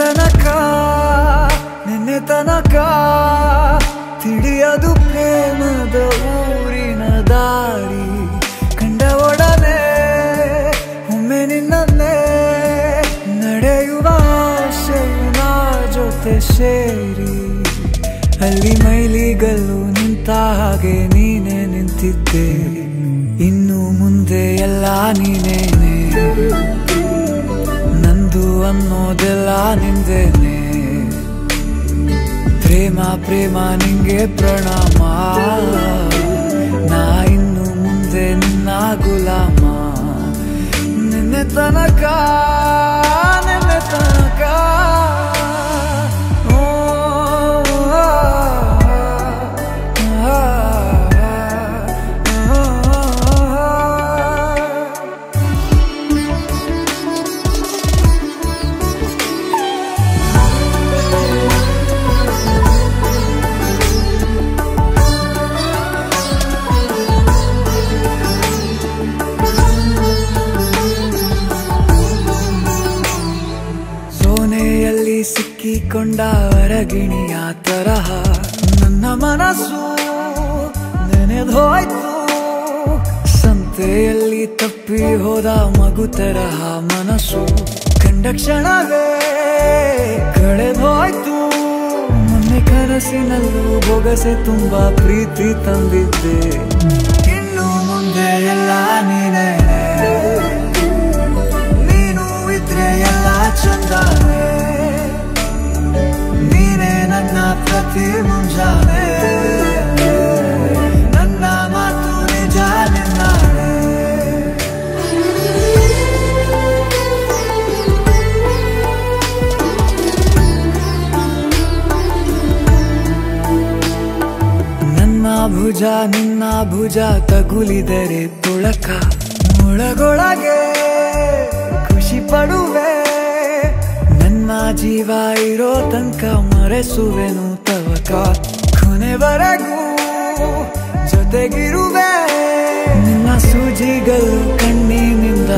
ತನಕ ನಿನ್ನೆ ತನಕ ತಿಳಿಯದು ಪ್ರೇಮದ ಊರಿನ ದಾರಿ ಕಂಡ ಒಡನೆ ಒಮ್ಮೆ ನಿನ್ನನ್ನೇ ನಡೆಯುವ ಆಸೆಯ ಜೊತೆ ಸೇರಿ ಅಲ್ಲಿ ಮೈಲಿಗಲ್ಲು ನಿಂತ ಹಾಗೆ ನೀನೇ ನಿಂತಿದ್ದೆ ಇನ್ನು ಮುಂದೆ ಎಲ್ಲ ನೀನೇನೆ ನಂದು ಅನ್ನೋದೆಲ್ಲ ನಿಂದೇನೆ ಪ್ರೇಮ ಪ್ರೇಮ ನಿಂಗೆ ಪ್ರಣಾಮ ನಾ ಇನ್ನು ಮುಂದೆ ನಿನ್ನ ಗುಲಾಮ ನಿನ್ನೆ ತನಕ ನಿನ್ನೆ ತನಕ ಸಿಕ್ಕಿಕೊಂಡ ಹೊರಗಿಣಿಯ ತರಹ ನನ್ನ ಮನಸ್ಸು ನೆನೆದೋಯ್ತು ಸಂತೆಯಲ್ಲಿ ತಪ್ಪಿ ಹೋದ ಮಗು ತರಹ ಮನಸ್ಸು ಕಂಡ ಕ್ಷಣವೇ ಕಳೆದೋಯ್ತು ಮೊನ್ನೆ ಕನಸಿನಲ್ಲೂ ಬೊಗಸೆ ತುಂಬಾ ಪ್ರೀತಿ ತಂದಿದ್ದೆ ಇನ್ನು ಮುಂದೆ ಎಲ್ಲ ನೀನೇ ನೀನು ಇದ್ರೆ ಎಲ್ಲ ಚಂದಾನೆ ನನ್ನ ಪ್ರತಿ ಮುಂಜಾನೆ ನನ್ನ ಮಾತು ನಿಜ ನಿನ್ನಾಳೆ ನನ್ನ ಭುಜ ನಿನ್ನ ಭುಜ ತಗುಲಿದರೆ ತುಳಕ ಒಳಗೊಳಗೆ ಖುಷಿ ಪಡುವೆ ನನ್ನ ಜೀವ ಇರೋ ತನಕ ಮರೆಸುವೆನು ತವಕ ಕೊನೆವರೆಗೂ ಜೊತೆಗಿರುವೆ ನಿನ್ನ ಸೂಜಿಗಳು ಕಣ್ಣಿನಿಂದ